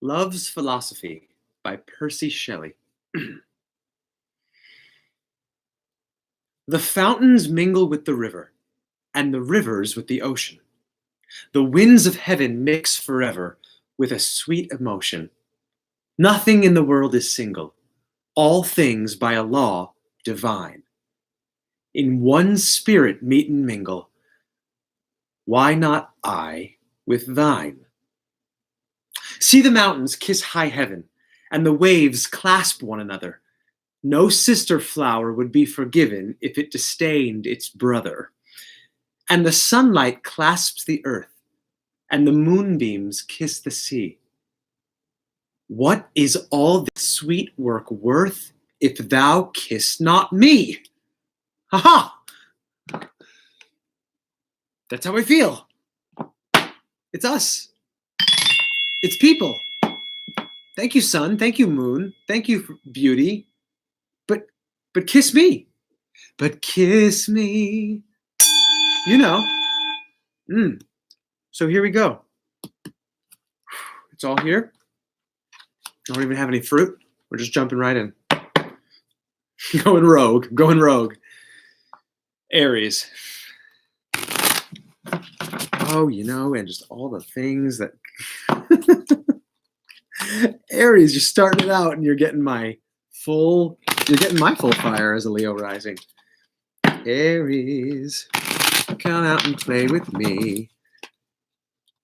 Love's Philosophy by Percy Shelley. The fountains mingle with the river, and the rivers with the ocean. The winds of heaven mix forever with a sweet emotion. Nothing in the world is single, all things by a law divine. In one spirit meet and mingle, why not I with thine? See the mountains kiss high heaven, and the waves clasp one another. No sister flower would be forgiven if it disdained its brother. And the sunlight clasps the earth, and the moonbeams kiss the sea. What is all this sweet work worth if thou kiss not me? Ha ha! That's how I feel. It's us. It's people. Thank you, sun. Thank you, moon. Thank you, beauty. But kiss me. But kiss me. You know. So here we go. It's all here. I don't even have any fruit. We're just jumping right in. Going rogue. Aries. Oh, and just all the things that... Aries, you're starting it out and you're getting my full fire as a Leo rising. Aries, come out and play with me.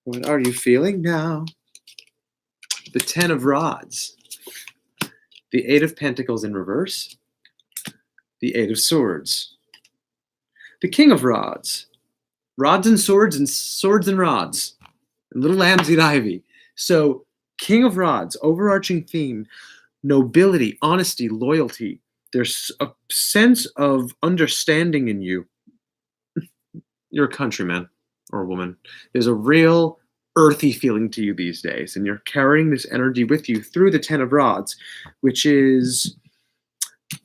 What are you feeling now? The 10 of Rods. The 8 of Pentacles in reverse. The 8 of Swords. The King of Rods. Rods and swords and rods. And little lambs eat ivy. So, King of Rods, overarching theme, nobility, honesty, loyalty. There's a sense of understanding in you. You're a countryman or a woman. There's a real earthy feeling to you these days, and you're carrying this energy with you through the 10 of Rods, which is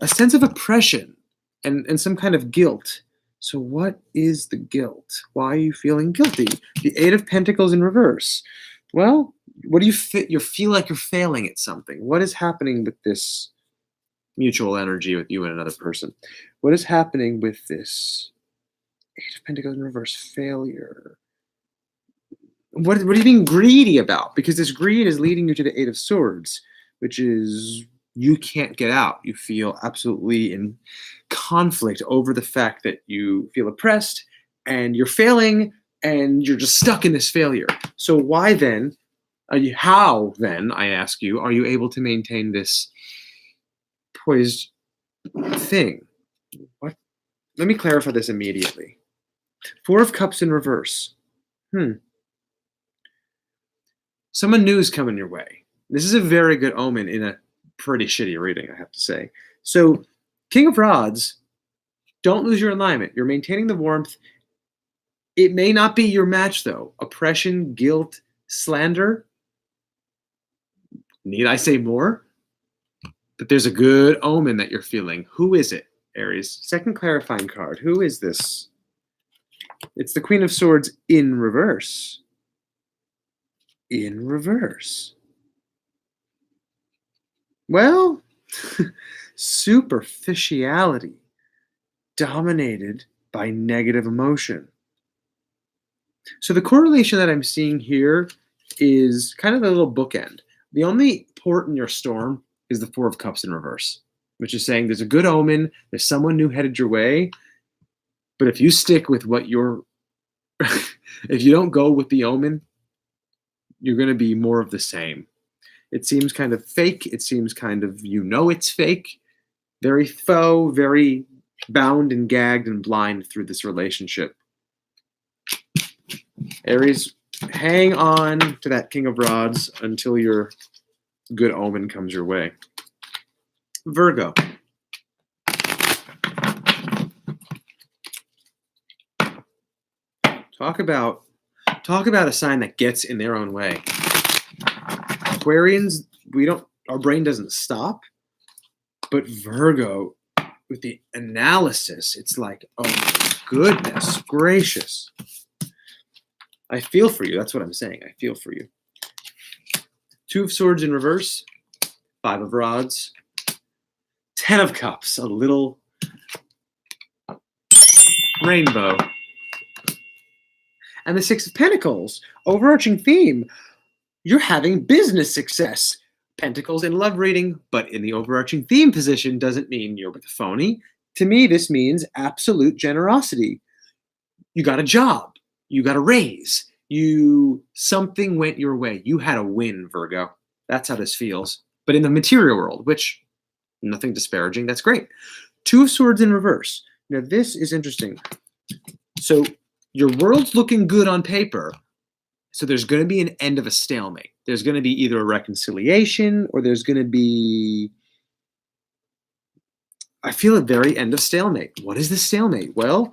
a sense of oppression and some kind of guilt. So what is the guilt? Why are you feeling guilty? The 8 of Pentacles in reverse. Well, what do you feel like you're failing at something? What is happening with this mutual energy with you and another person? What is happening with this 8 of Pentacles in reverse? Failure. What are you being greedy about? Because this greed is leading you to the 8 of Swords, which is you can't get out. You feel absolutely in conflict over the fact that you feel oppressed and you're failing and you're just stuck in this failure. So why then, how then, I ask you, are you able to maintain this poised thing? What? Let me clarify this immediately. 4 of Cups in reverse. Someone new is coming your way. This is a very good omen in a pretty shitty reading, I have to say. So, King of Rods, don't lose your alignment. You're maintaining the warmth. It may not be your match, though. Oppression, guilt, slander. Need I say more? But there's a good omen that you're feeling. Who is it, Aries? Second clarifying card. Who is this? It's the Queen of Swords in reverse. In reverse. Well, superficiality dominated by negative emotion. So the correlation that I'm seeing here is kind of a little bookend. The only port in your storm is the 4 of Cups in reverse, which is saying there's a good omen, there's someone new headed your way, but if you stick with what you're, if you don't go with the omen, you're going to be more of the same. It seems kind of fake. It seems kind of, it's fake. Very faux, very bound and gagged and blind through this relationship. Aries, hang on to that King of Rods until your good omen comes your way. Virgo. Talk about a sign that gets in their own way. Aquarians, our brain doesn't stop, but Virgo, with the analysis, it's like, oh my goodness gracious. I feel for you. That's what I'm saying. I feel for you. Two of Swords in reverse, Five of Rods, Ten of Cups, a little rainbow. And the Six of Pentacles, overarching theme. You're having business success. Pentacles in love reading, but in the overarching theme position doesn't mean you're with a phony. To me, this means absolute generosity. You got a job. You got a raise. Something went your way. You had a win, Virgo. That's how this feels. But in the material world, which, nothing disparaging, that's great. Two of Swords in reverse. Now, this is interesting. So your world's looking good on paper. So there's going to be an end of a stalemate. There's going to be either a reconciliation or there's going to be, I feel, a very end of stalemate. What is the stalemate? Well,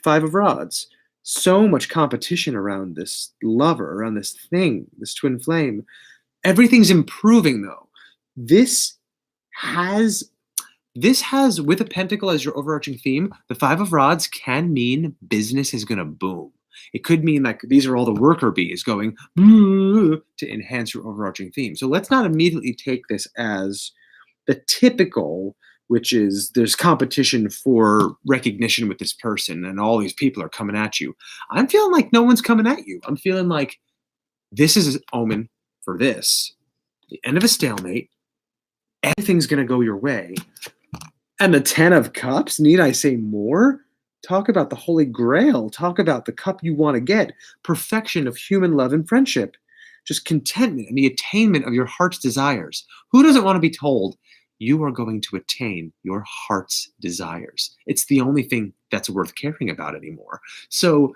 Five of Rods. So much competition around this lover, around this thing, this twin flame. Everything's improving, though. This has, with a pentacle as your overarching theme, the Five of Rods can mean business is going to boom. It could mean like these are all the worker bees going to enhance your overarching theme. So let's not immediately take this as the typical, which is there's competition for recognition with this person and all these people are coming at you. I'm feeling like no one's coming at you. I'm feeling like this is an omen for this. The end of a stalemate. Everything's going to go your way. And the Ten of Cups, need I say more? Talk about the Holy Grail. Talk about the cup you want to get. Perfection of human love and friendship. Just contentment and the attainment of your heart's desires. Who doesn't want to be told you are going to attain your heart's desires? It's the only thing that's worth caring about anymore. So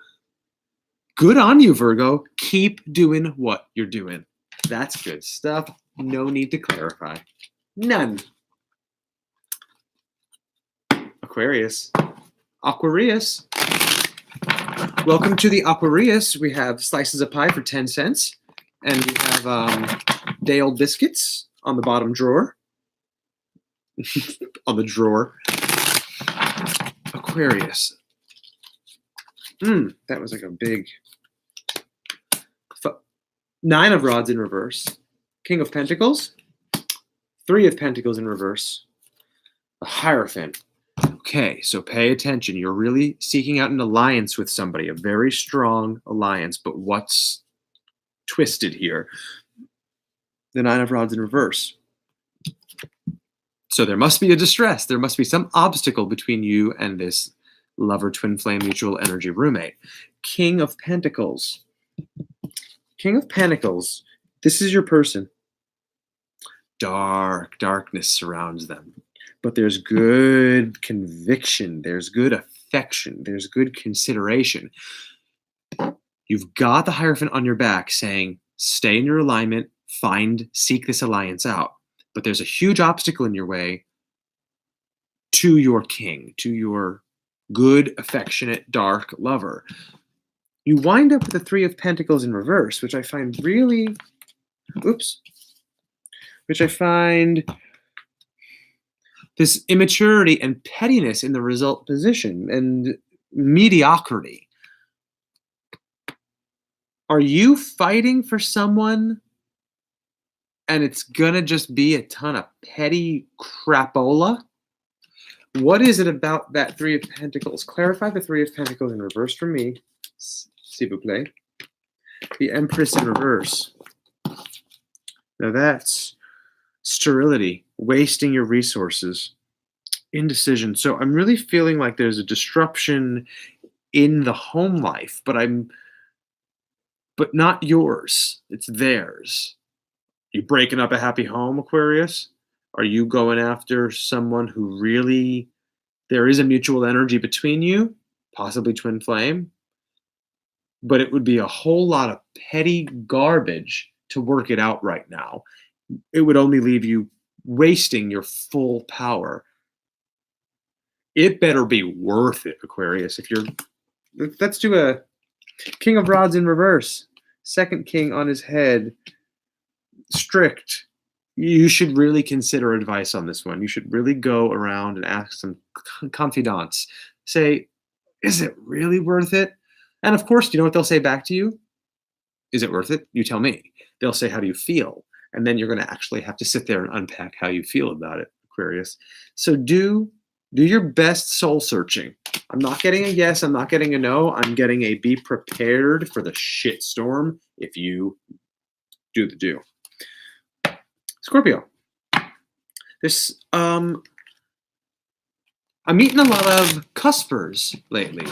good on you, Virgo. Keep doing what you're doing. That's good stuff. No need to clarify. None. Aquarius. Aquarius. Welcome to the Aquarius. We have slices of pie for 10 cents. And we have day-old biscuits on the bottom drawer. On the drawer. Aquarius. That was like a big... Nine of Rods in reverse. King of Pentacles. Three of Pentacles in reverse. The Hierophant. Okay, so pay attention. You're really seeking out an alliance with somebody, a very strong alliance. But what's twisted here? The Nine of Rods in reverse. So there must be a distress. There must be some obstacle between you and this lover, twin flame, mutual energy roommate. King of Pentacles. King of Pentacles. This is your person. Darkness surrounds them. But there's good conviction. There's good affection. There's good consideration. You've got the Hierophant on your back saying, stay in your alignment, seek this alliance out. But there's a huge obstacle in your way to your king, to your good, affectionate, dark lover. You wind up with the Three of Pentacles in reverse, which I find really, which I find this immaturity and pettiness in the result position and mediocrity. Are you fighting for someone and it's gonna just be a ton of petty crapola? What is it about that Three of Pentacles? Clarify the Three of Pentacles in reverse for me, s'il vous plaît. The Empress in reverse. Now that's sterility, wasting your resources, indecision. So I'm really feeling like there's a disruption in the home life, but not yours. It's theirs. You breaking up a happy home, Aquarius? Are you going after someone who really, there is a mutual energy between you, possibly twin flame, but it would be a whole lot of petty garbage to work it out right now. It would only leave you wasting your full power. It better be worth it, Aquarius. Let's do a King of Rods in reverse. Second king on his head. Strict. You should really consider advice on this one. You should really go around and ask some confidants. Say, is it really worth it? And of course, you know what they'll say back to you? Is it worth it? You tell me. They'll say, how do you feel? And then you're going to actually have to sit there and unpack how you feel about it, Aquarius. So do your best soul searching. I'm not getting a yes, I'm not getting a no. I'm getting a be prepared for the shitstorm if you do the do. Scorpio. This I'm meeting a lot of cuspers lately.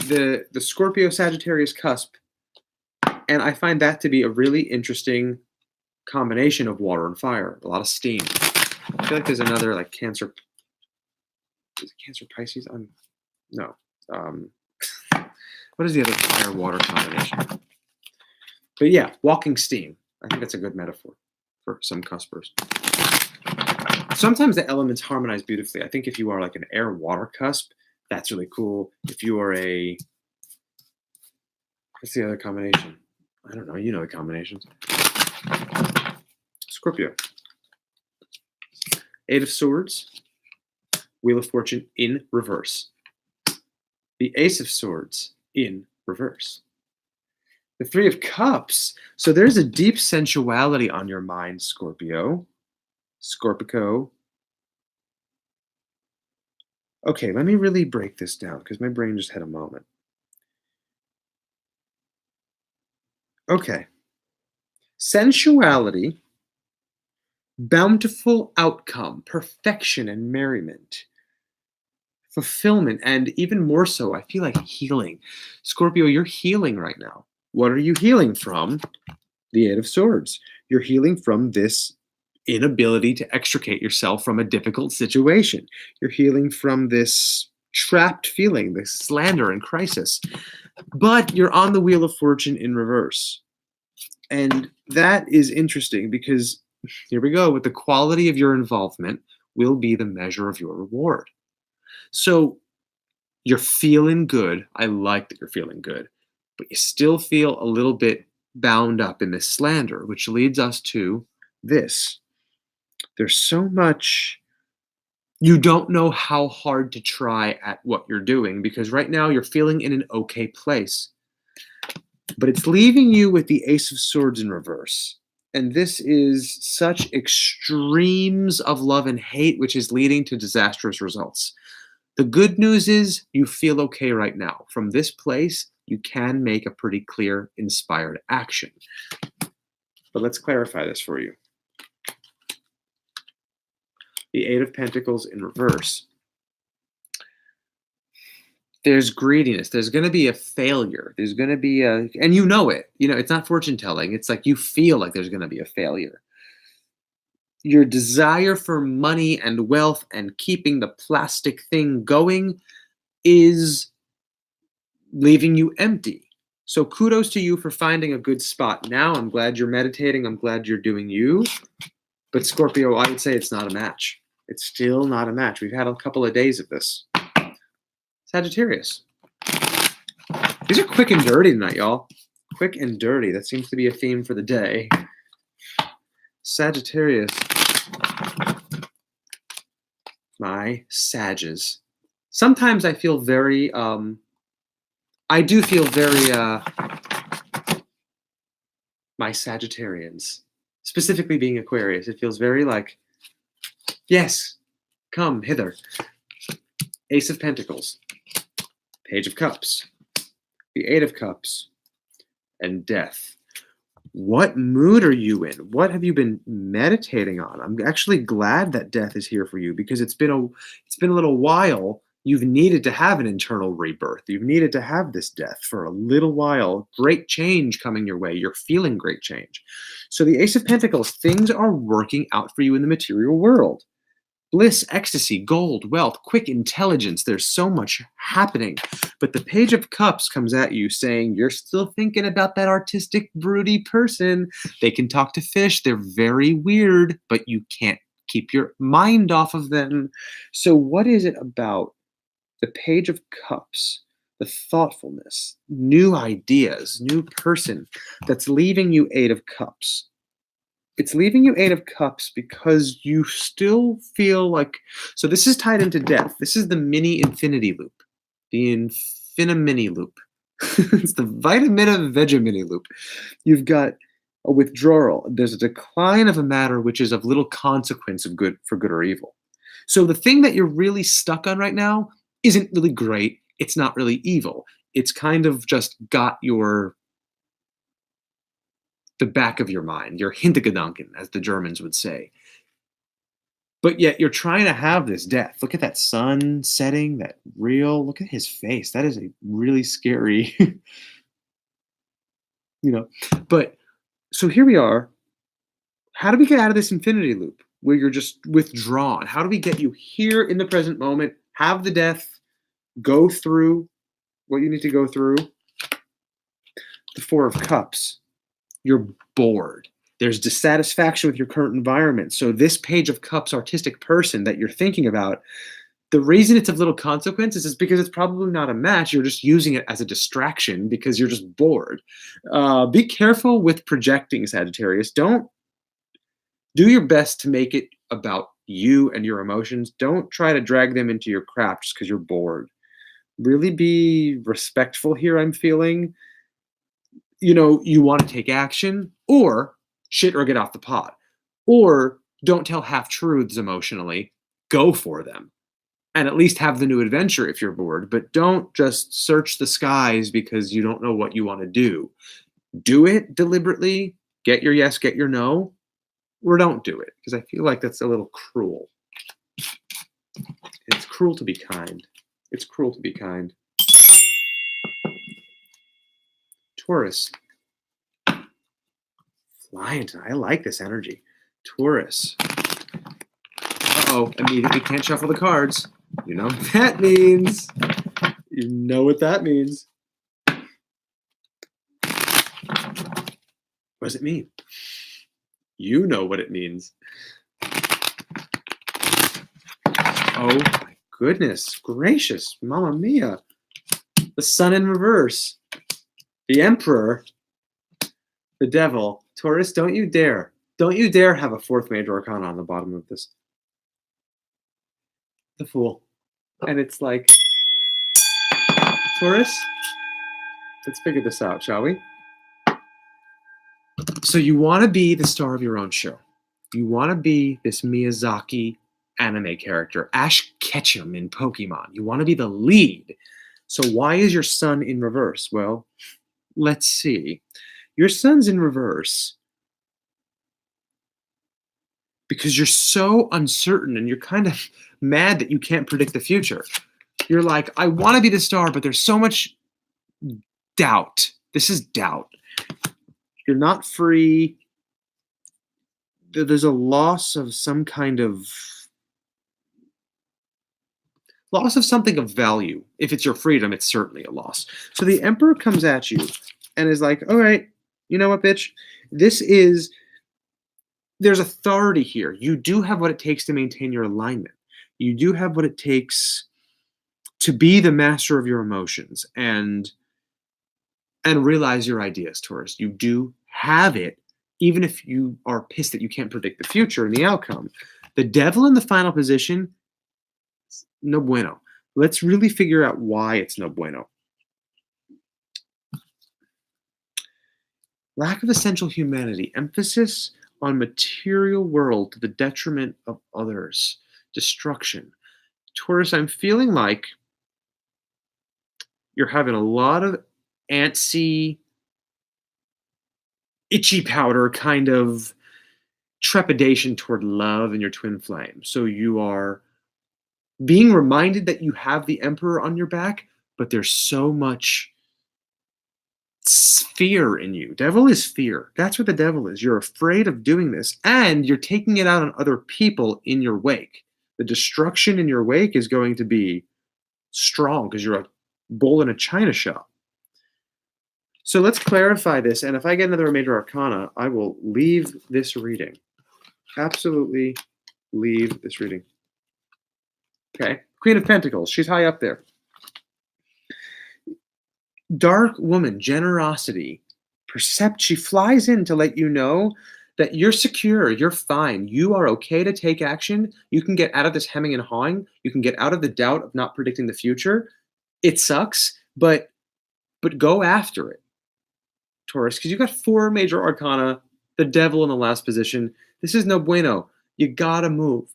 The Scorpio Sagittarius cusp, and I find that to be a really interesting combination of water and fire. A lot of steam. I feel like there's another like Cancer. Is it Cancer Pisces? No. What is the other fire water combination? But yeah, walking steam. I think that's a good metaphor for some cuspers. Sometimes the elements harmonize beautifully. I think if you are like an air water cusp, that's really cool. If you are what's the other combination? I don't know. You know the combinations. Scorpio. Eight of Swords. Wheel of Fortune in reverse. The Ace of Swords in reverse. The Three of Cups. So there's a deep sensuality on your mind, Scorpio. Scorpico. Okay, let me really break this down because my brain just had a moment. Okay. Sensuality, bountiful outcome, perfection and merriment, fulfillment, and even more so, I feel like healing. Scorpio, you're healing right now. What are you healing from? The Eight of Swords. You're healing from this inability to extricate yourself from a difficult situation. You're healing from this trapped feeling, this slander and crisis. But you're on the Wheel of Fortune in reverse. And that is interesting because here we go, with the quality of your involvement will be the measure of your reward. So you're feeling good. I like that you're feeling good, but you still feel a little bit bound up in this slander, which leads us to this. There's so much you don't know how hard to try at what you're doing because right now you're feeling in an okay place. But it's leaving you with the Ace of Swords in reverse. And this is such extremes of love and hate, which is leading to disastrous results. The good news is you feel okay right now. From this place, you can make a pretty clear, inspired action. But let's clarify this for you. The Eight of Pentacles in reverse. There's greediness. There's going to be a failure. There's going to be and you know it. You know, it's not fortune telling. It's like you feel like there's going to be a failure. Your desire for money and wealth and keeping the plastic thing going is leaving you empty. So kudos to you for finding a good spot. Now I'm glad you're meditating. I'm glad you're doing you. But Scorpio, I would say it's not a match. It's still not a match. We've had a couple of days of this. Sagittarius. These are quick and dirty tonight, y'all. Quick and dirty. That seems to be a theme for the day. Sagittarius. My Sages. Sometimes I feel very, I do feel very, my Sagittarians. Specifically being Aquarius. It feels very like, yes, come hither. Ace of Pentacles. Page of Cups. The Eight of Cups. And Death. What mood are you in? What have you been meditating on? I'm actually glad that Death is here for you because it's been a little while. You've needed to have an internal rebirth. You've needed to have this death for a little while. Great change coming your way. You're feeling great change. So the Ace of Pentacles, things are working out for you in the material world. Bliss, ecstasy, gold, wealth, quick intelligence. There's so much happening. But the Page of Cups comes at you saying, you're still thinking about that artistic, broody person. They can talk to fish. They're very weird, but you can't keep your mind off of them. So what is it about the Page of Cups, the thoughtfulness, new ideas, new person that's leaving you Eight of Cups? It's leaving you Eight of Cups because you still feel like, so this is tied into Death. This is the mini infinity loop, the infinimini loop. It's the vitamin of Vegemini loop. You've got a withdrawal. There's a decline of a matter which is of little consequence of good for good or evil. So the thing that you're really stuck on right now isn't really great. It's not really evil. It's kind of just got the back of your mind, your Hintergedanken, as the Germans would say. But yet you're trying to have this death. Look at that sun setting, that real, look at his face. That is a really scary, you know. But so here we are. How do we get out of this infinity loop where you're just withdrawn? How do we get you here in the present moment, have the death, go through what you need to go through? The Four of Cups. You're bored. There's dissatisfaction with your current environment. So this Page of Cups artistic person that you're thinking about, the reason it's of little consequence is because it's probably not a match. You're just using it as a distraction because you're just bored. Be careful with projecting, Sagittarius. Don't do your best to make it about you and your emotions. Don't try to drag them into your crap just because you're bored. Really be respectful here, I'm feeling. You want to take action, or shit or get off the pot. Or don't tell half truths emotionally. Go for them. And at least have the new adventure if you're bored, but don't just search the skies because you don't know what you want to do. Do it deliberately, get your yes, get your no, or don't do it, because I feel like that's a little cruel. It's cruel to be kind. It's cruel to be kind. Taurus. Flying tonight. I like this energy. Taurus. Uh-oh, immediately can't shuffle the cards. You know what that means. You know what that means. What does it mean? You know what it means. Oh my goodness gracious, Mamma Mia. The Sun in reverse. The Emperor. The Devil. Taurus, don't you dare. Don't you dare have a fourth major arcana on the bottom of this. The Fool. And it's like, Taurus, let's figure this out, shall we? So you want to be the star of your own show. You want to be this Miyazaki anime character, Ash Ketchum in Pokemon. You want to be the lead. So why is your Sun in reverse? Well, let's see. Your Sun's in reverse because you're so uncertain and you're kind of mad that you can't predict the future. You're like, I want to be the star, but there's so much doubt. This is doubt. You're not free. There's a loss of some kind of loss of something of value. If it's your freedom, it's certainly a loss. So the Emperor comes at you and is like, all right, you know what, bitch? There's authority here. You do have what it takes to maintain your alignment. You do have what it takes to be the master of your emotions and realize your ideas, Taurus. You do have it, even if you are pissed that you can't predict the future and the outcome. The Devil in the final position, no bueno. Let's really figure out why it's no bueno. Lack of essential humanity, emphasis on material world to the detriment of others, destruction. Taurus, I'm feeling like you're having a lot of antsy, itchy powder kind of trepidation toward love and your twin flame. So you are being reminded that you have the Emperor on your back, but there's so much fear in you. Devil is fear. That's what the Devil is. You're afraid of doing this, and you're taking it out on other people in your wake. The destruction in your wake is going to be strong because you're a bull in a china shop. So let's clarify this, and if I get another major arcana, I will leave this reading. Absolutely leave this reading. Okay, Queen of Pentacles. She's high up there. Dark woman, generosity, she flies in to let you know that you're secure, you're fine, you are okay to take action, you can get out of this hemming and hawing, you can get out of the doubt of not predicting the future. It sucks, but go after it, Taurus, because you got 4 major arcana The devil in the last position. This is no bueno. You gotta move.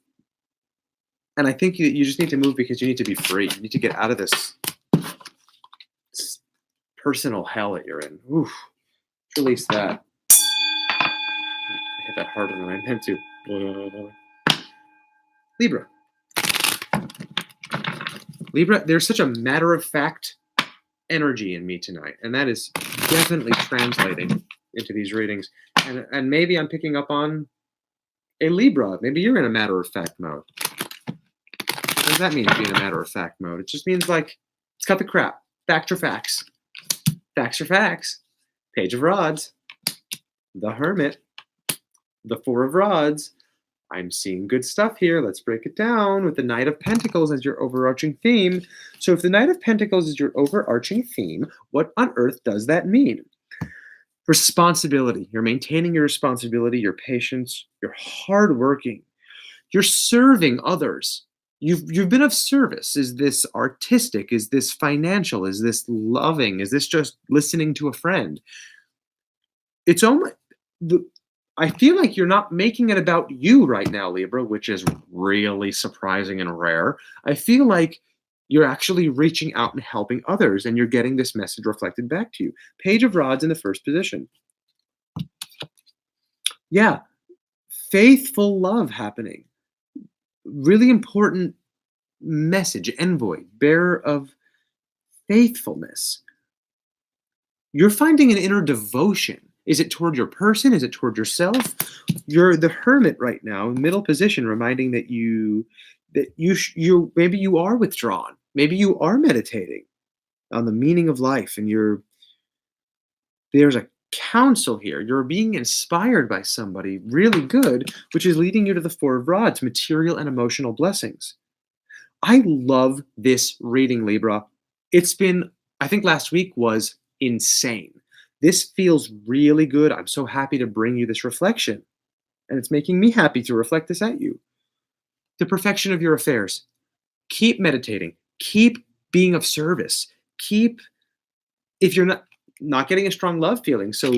And I think you just need to move because you need to be free. You need to get out of this personal hell that you're in. Oof. Release that. I hit that harder than I meant to. Libra. Libra, there's such a matter-of-fact energy in me tonight, and that is definitely translating into these readings. And maybe I'm picking up on a Libra. Maybe you're in a matter-of-fact mode. What does that mean to be in a matter-of-fact mode? It just means like, it's cut the crap. Facts are facts. Facts are facts. Page of Rods. The Hermit. The Four of Rods. I'm seeing good stuff here. Let's break it down with the Knight of Pentacles as your overarching theme. So if the Knight of Pentacles is your overarching theme, what on earth does that mean? Responsibility. You're maintaining your responsibility, your patience, you're hardworking. You're serving others. You've been of service. Is this artistic? Is this financial? Is this loving? Is this just listening to a friend? It's almost I feel like you're not making it about you right now, Libra, which is really surprising and rare. I feel like you're actually reaching out and helping others, and you're getting this message reflected back to you. Page of Rods in the first position. Yeah, faithful love happening. Really important message, envoy, bearer of faithfulness. You're finding an inner devotion. Is it toward your person? Is it toward yourself? You're the Hermit right now, middle position, reminding that you maybe you are withdrawn. Maybe you are meditating on the meaning of life, and there's a counsel here. You're being inspired by somebody really good, which is leading you to the Four of Rods, material and emotional blessings. I love this reading, Libra. I think last week was insane. This feels really good. I'm so happy to bring you this reflection. And it's making me happy to reflect this at you. The perfection of your affairs. Keep meditating. Keep being of service. If you're not getting a strong love feeling, so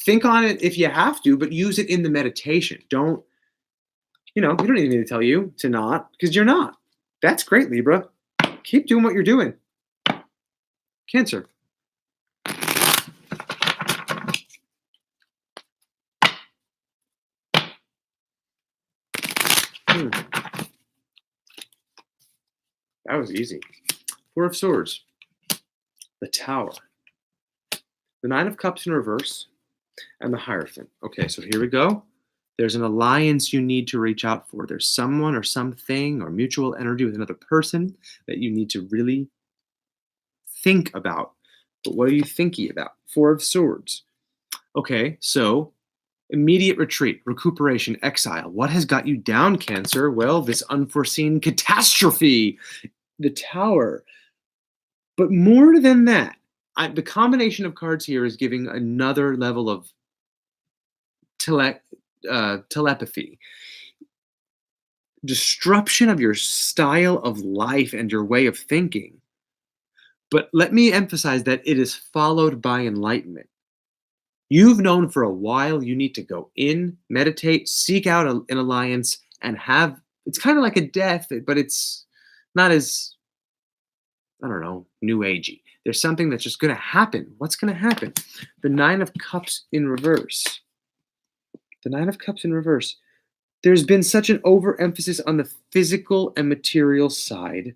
think on it if you have to, but use it in the meditation. We don't even need to tell you to not, because you're not. That's great, Libra. Keep doing what you're doing. Cancer. That was easy. Four of Swords. The Tower. The Nine of Cups in reverse. And the Hierophant. Okay, so here we go. There's an alliance you need to reach out for. There's someone or something or mutual energy with another person that you need to really think about. But what are you thinking about? Four of Swords. Okay, so immediate retreat, recuperation, exile. What has got you down, Cancer? Well, this unforeseen catastrophe, the Tower. But more than that, the combination of cards here is giving another level of telepathy. Disruption of your style of life and your way of thinking. But let me emphasize that it is followed by enlightenment. You've known for a while you need to go in, meditate, seek out an alliance, and it's kind of like a death, but it's not as, I don't know, new agey. There's something that's just going to happen. What's going to happen? The Nine of Cups in reverse. The Nine of Cups in reverse. There's been such an overemphasis on the physical and material side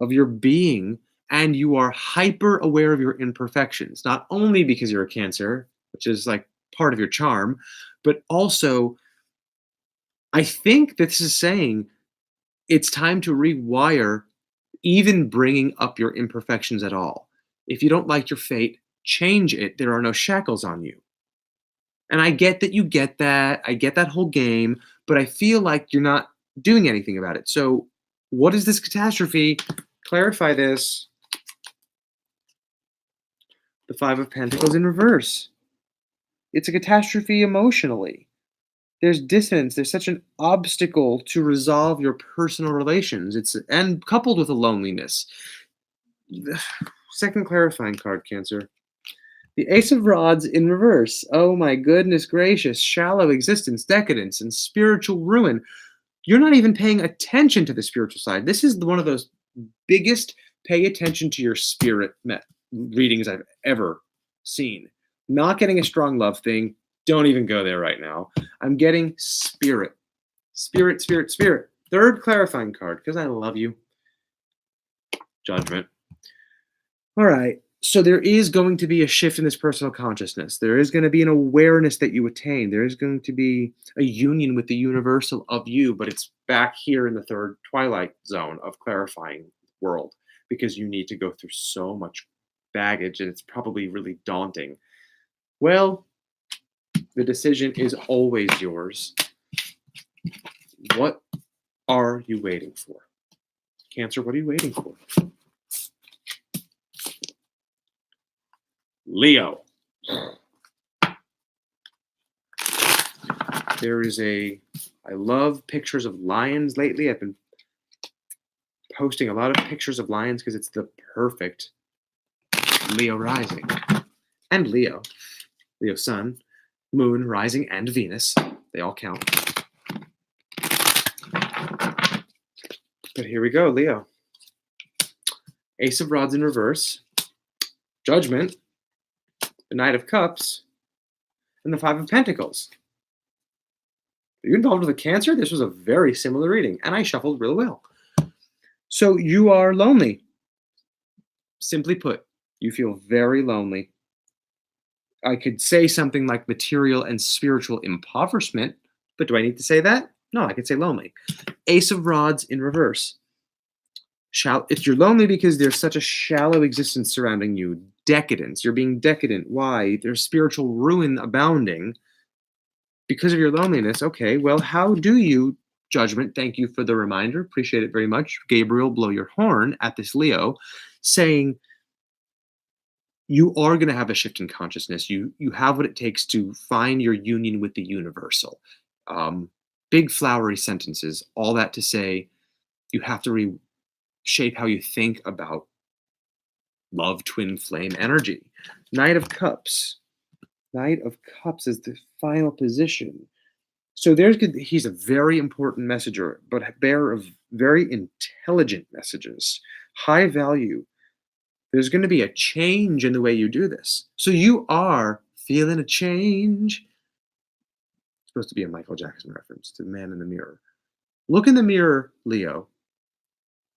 of your being, and you are hyper aware of your imperfections, not only because you're a Cancer, which is like part of your charm, but also I think this is saying it's time to rewire even bringing up your imperfections at all. If you don't like your fate, change it. There are no shackles on you. And I get that you get that. I get that whole game, but I feel like you're not doing anything about it. So what is this catastrophe? Clarify this. The Five of Pentacles in reverse. It's a catastrophe emotionally. There's dissonance. There's such an obstacle to resolve your personal relations. And coupled with a loneliness. Second clarifying card, Cancer. The Ace of Rods in reverse. Oh my goodness gracious. Shallow existence, decadence, and spiritual ruin. You're not even paying attention to the spiritual side. This is one of those biggest pay attention to your spirit readings I've ever seen. Not getting a strong love thing. Don't even go there right now. I'm getting spirit. Spirit, spirit, spirit. Third clarifying card, because I love you. Judgment. All right. So there is going to be a shift in this personal consciousness. There is going to be an awareness that you attain. There is going to be a union with the universal of you, but it's back here in the third twilight zone of clarifying world because you need to go through so much baggage and it's probably really daunting. Well, the decision is always yours. What are you waiting for? Cancer, what are you waiting for? Leo. I love pictures of lions lately. I've been posting a lot of pictures of lions because it's the perfect Leo rising. And Leo sun, moon, rising, and Venus. They all count. But here we go, Leo. Ace of Rods in reverse. Judgment. The Knight of Cups, and the Five of Pentacles. Are you involved with a Cancer? This was a very similar reading, and I shuffled real well. So you are lonely. Simply put, you feel very lonely. I could say something like material and spiritual impoverishment, but do I need to say that? No, I could say lonely. Ace of Rods in reverse. If you're lonely because there's such a shallow existence surrounding you, decadence, you're being decadent. Why? There's spiritual ruin abounding because of your loneliness. Okay, well, how do you, Judgment, thank you for the reminder, appreciate it very much. Gabriel, blow your horn at this Leo, saying you are going to have a shift in consciousness. You have what it takes to find your union with the universal. Big flowery sentences, all that to say you have to shape how you think about love, twin flame energy. Knight of Cups. Knight of Cups is the final position. So he's a very important messenger, but bearer of very intelligent messages, high value. There's going to be a change in the way you do this. So you are feeling a change. It's supposed to be a Michael Jackson reference to the man in the mirror. Look in the mirror, Leo.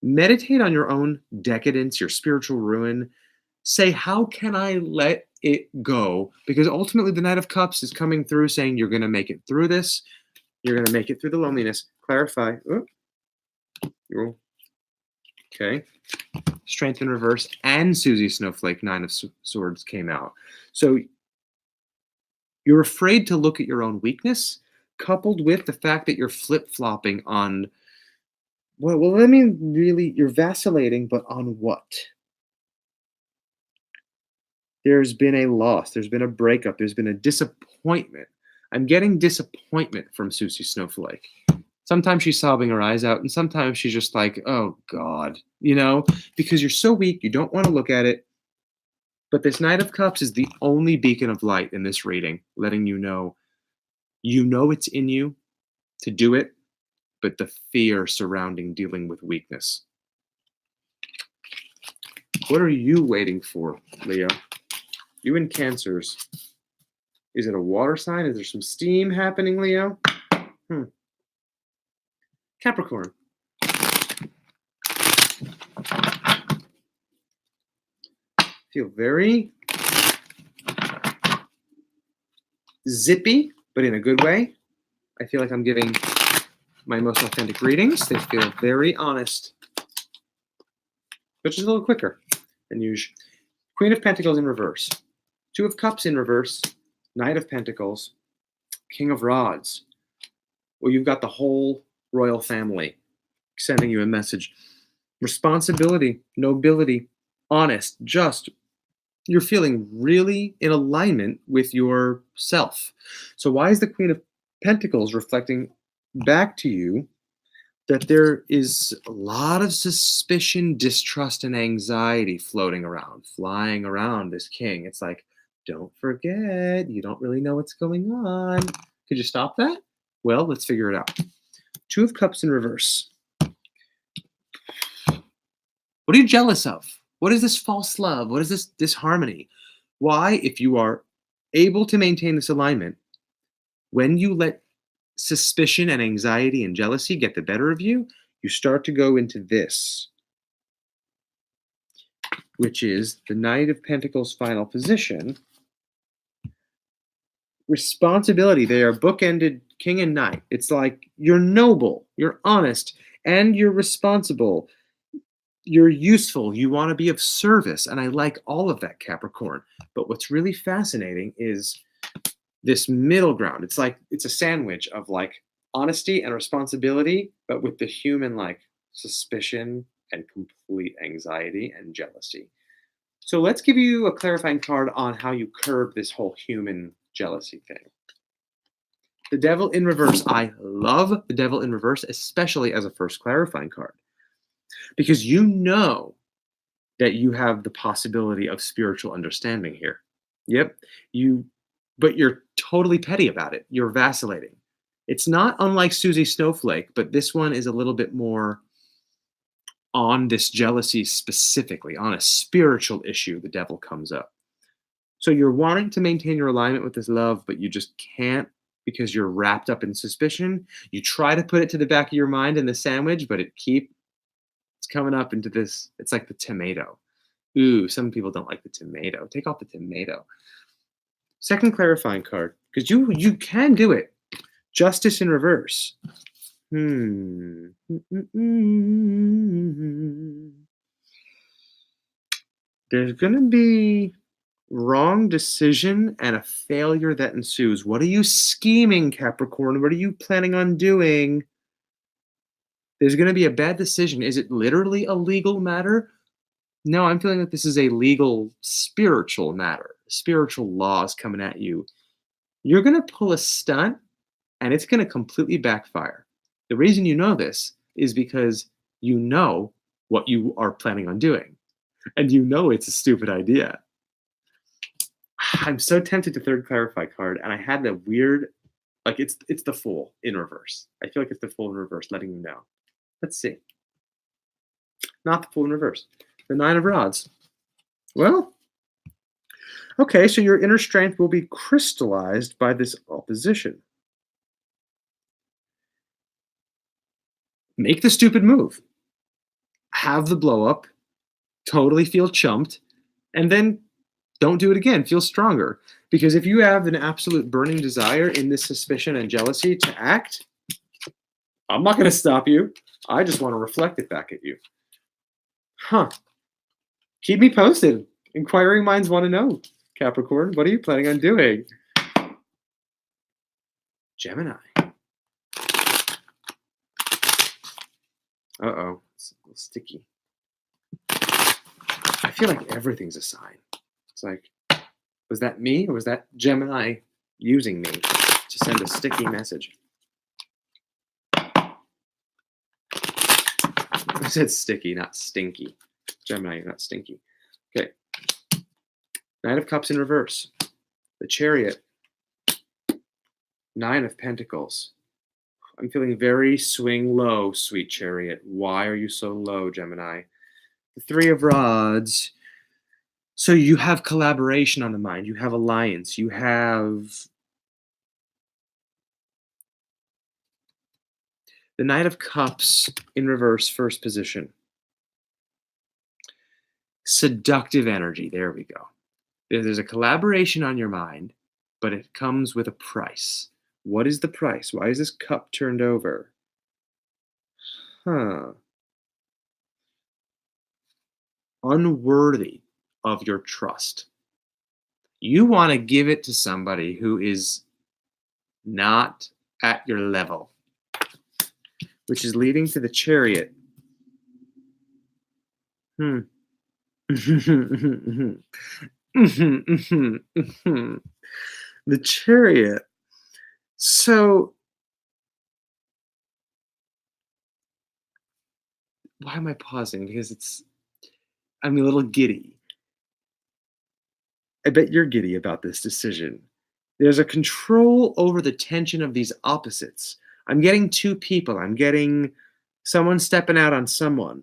Meditate on your own decadence, your spiritual ruin. Say, how can I let it go? Because ultimately the Knight of Cups is coming through saying you're going to make it through this. You're going to make it through the loneliness. Clarify. Okay. Strength in reverse and Susie Snowflake, Nine of Swords came out. So you're afraid to look at your own weakness, coupled with the fact that you're flip-flopping on, well, I mean, really, you're vacillating, but on what? There's been a loss. There's been a breakup. There's been a disappointment. I'm getting disappointment from Susie Snowflake. Sometimes she's sobbing her eyes out, and sometimes she's just like, oh, God, because you're so weak, you don't want to look at it. But this Knight of Cups is the only beacon of light in this reading, letting you know it's in you to do it, but the fear surrounding dealing with weakness. What are you waiting for, Leo? You and Cancers. Is it a water sign? Is there some steam happening, Leo? Capricorn. Feel very zippy, but in a good way. I feel like I'm giving my most authentic readings. They feel very honest, but just a little quicker than usual. Queen of Pentacles in reverse. Two of Cups in reverse. Knight of Pentacles. King of Rods. Well, you've got the whole royal family sending you a message. Responsibility, nobility, honest, just. You're feeling really in alignment with yourself. So why is the Queen of Pentacles reflecting back to you that there is a lot of suspicion, distrust, and anxiety floating around, flying around this king? It's like, Don't forget, you don't really know what's going on. Could you stop that? Well, let's figure it out. Two of Cups in reverse. What are you jealous of? What is this false love? What is this disharmony? Why, if you are able to maintain this alignment, when you let suspicion and anxiety and jealousy get the better of you, you start to go into this, which is the Knight of Pentacles final position. Responsibility. They are bookended king and knight. It's like you're noble, you're honest, and you're responsible. You're useful. You want to be of service. And I like all of that, Capricorn. But what's really fascinating is this middle ground. It's like it's a sandwich of like honesty and responsibility, but with the human like suspicion and complete anxiety and jealousy. So let's give you a clarifying card on how you curb this whole human jealousy thing. The Devil in reverse. I love the Devil in reverse, especially as a first clarifying card, because you know that you have the possibility of spiritual understanding here. Yep, but you're totally petty about it. You're vacillating. It's not unlike Susie Snowflake, but this one is a little bit more on this jealousy specifically, on a spiritual issue. The Devil comes up. So you're wanting to maintain your alignment with this love, but you just can't because you're wrapped up in suspicion. You try to put it to the back of your mind in the sandwich, but it's coming up into this. It's like the tomato. Ooh, some people don't like the tomato. Take off the tomato. Second clarifying card, because you can do it. Justice in reverse. There's going to be wrong decision and a failure that ensues. What are you scheming, Capricorn? What are you planning on doing? There's going to be a bad decision. Is it literally a legal matter? No, I'm feeling that this is a legal, spiritual matter. Spiritual laws coming at you. You're going to pull a stunt and it's going to completely backfire. The reason you know this is because you know what you are planning on doing. And you know it's a stupid idea. I'm so tempted to third clarify card, and I had the weird, like it's the Fool in reverse. I feel like it's the Fool in reverse, letting you know. Let's see. Not the Fool in reverse. The Nine of Rods. Well, okay, so your inner strength will be crystallized by this opposition. Make the stupid move. Have the blow up. Totally feel chumped. And then don't do it again. Feel stronger. Because if you have an absolute burning desire in this suspicion and jealousy to act, I'm not going to stop you. I just want to reflect it back at you. Huh. Keep me posted. Inquiring minds want to know. Capricorn, what are you planning on doing? Gemini. Uh-oh. It's a little sticky. I feel like everything's a sign. It's like, was that me or was that Gemini using me to send a sticky message? I said sticky, not stinky. Gemini, you're not stinky. Okay. Knight of Cups in reverse. The Chariot. Nine of Pentacles. I'm feeling very swing low, sweet Chariot. Why are you so low, Gemini? The Three of Rods. So you have collaboration on the mind. You have alliance. You have the Knight of Cups in reverse, first position. Seductive energy. There we go. There's a collaboration on your mind, but it comes with a price. What is the price? Why is this cup turned over? Unworthy of your trust. You want to give it to somebody who is not at your level, which is leading to the Chariot. The Chariot. So, why am I pausing? Because I'm a little giddy. I bet you're giddy about this decision. There's a control over the tension of these opposites. I'm getting two people. I'm getting someone stepping out on someone.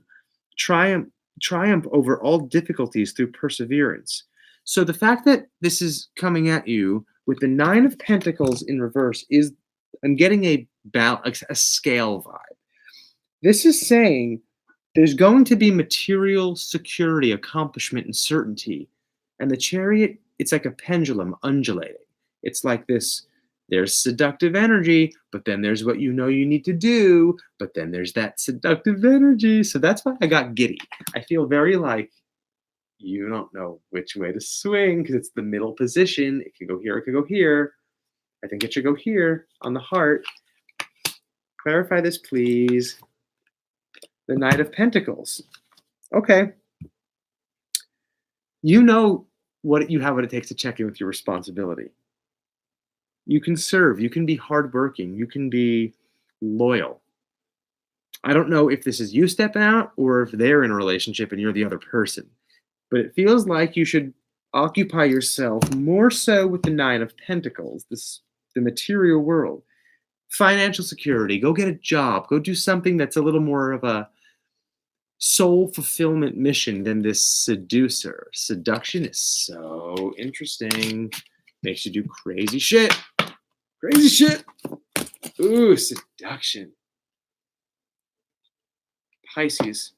Triumph, triumph over all difficulties through perseverance. So the fact that this is coming at you with the Nine of Pentacles in reverse is, I'm getting a scale vibe. This is saying there's going to be material security, accomplishment, and certainty. And the Chariot, it's like a pendulum undulating. It's like this, there's seductive energy, but then there's what you know you need to do, but then there's that seductive energy. So that's why I got giddy. I feel very like you don't know which way to swing because it's the middle position. It could go here, it could go here. I think it should go here on the heart. Clarify this, please. The Knight of Pentacles. Okay. You know what it takes to check in with your responsibility. You can serve, you can be hardworking, you can be loyal. I don't know if this is you stepping out or if they're in a relationship and you're the other person, but it feels like you should occupy yourself more so with the Nine of Pentacles, the material world. Financial security, go get a job, go do something that's a little more of a soul fulfillment mission than this seducer. Seduction is so interesting. Makes you do crazy shit. Crazy shit. Ooh, seduction. Pisces.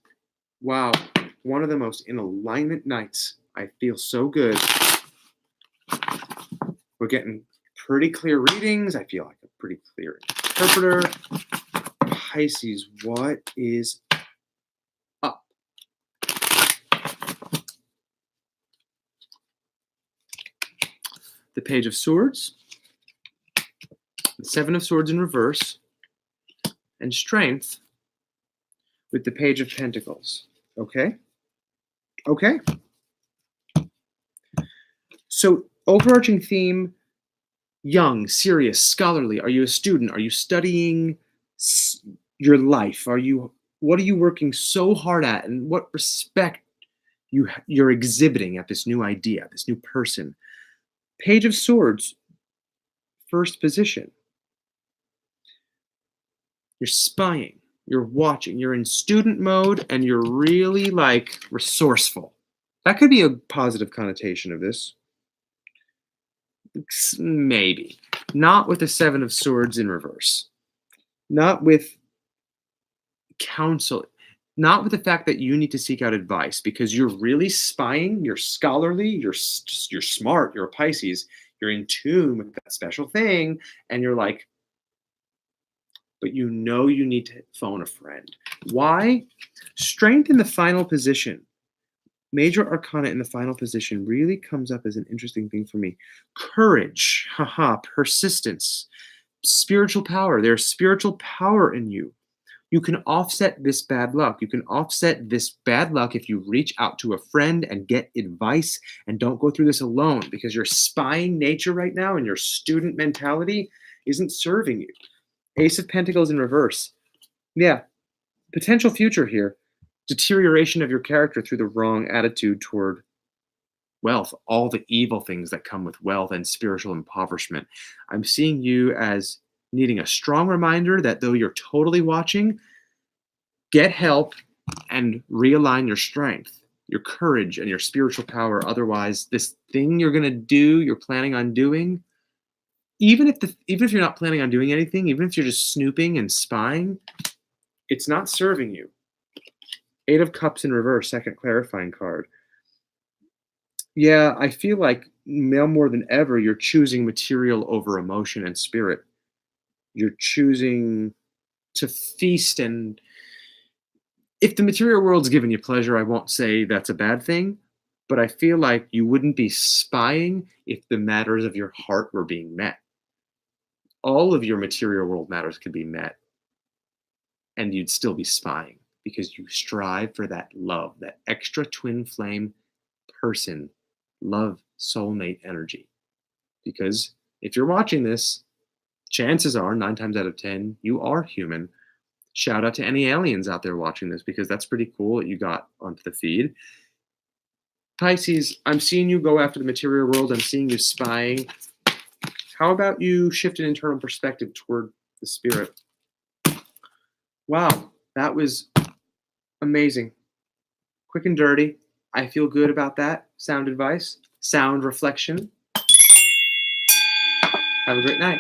Wow. One of the most in alignment nights. I feel so good. We're getting pretty clear readings. I feel like a pretty clear interpreter. Pisces, what is up? The Page of Swords, the Seven of Swords in reverse, and Strength with the Page of Pentacles. Okay? Okay. So, overarching theme, young, serious, scholarly. Are you a student? Are you studying your life? What are you working so hard at? And what respect you're exhibiting at this new idea, this new person? Page of Swords, first position. You're spying, you're watching, you're in student mode, and you're really like resourceful. That could be a positive connotation of this. Maybe. Not with the Seven of Swords in reverse. Not with counsel. Not with the fact that you need to seek out advice because you're really spying, you're scholarly, you're smart, you're a Pisces, you're in tune with that special thing, and you're like, but you know you need to phone a friend. Why? Strength in the final position. Major Arcana in the final position really comes up as an interesting thing for me. Courage, persistence, spiritual power. There's spiritual power in you. You can offset this bad luck. You can offset this bad luck if you reach out to a friend and get advice and don't go through this alone because your spying nature right now and your student mentality isn't serving you. Ace of Pentacles in reverse. Yeah, potential future here. Deterioration of your character through the wrong attitude toward wealth, all the evil things that come with wealth and spiritual impoverishment. I'm seeing you as needing a strong reminder that though you're totally watching, get help and realign your strength, your courage, and your spiritual power. Otherwise, this thing you're going to do, you're planning on doing, even if you're not planning on doing anything, even if you're just snooping and spying, it's not serving you. Eight of Cups in reverse, second clarifying card. Yeah, I feel like now more than ever, you're choosing material over emotion and spirit. You're choosing to feast, and if the material world's giving you pleasure, I won't say that's a bad thing, but I feel like you wouldn't be spying if the matters of your heart were being met. All of your material world matters could be met, and you'd still be spying because you strive for that love, that extra twin flame person, love, soulmate energy. Because if you're watching this, chances are 9 times out of 10, you are human. Shout out to any aliens out there watching this because that's pretty cool that you got onto the feed. Pisces, I'm seeing you go after the material world. I'm seeing you spying. How about you shift an internal perspective toward the spirit? Wow, that was amazing. Quick and dirty. I feel good about that. Sound advice, sound reflection. Have a great night.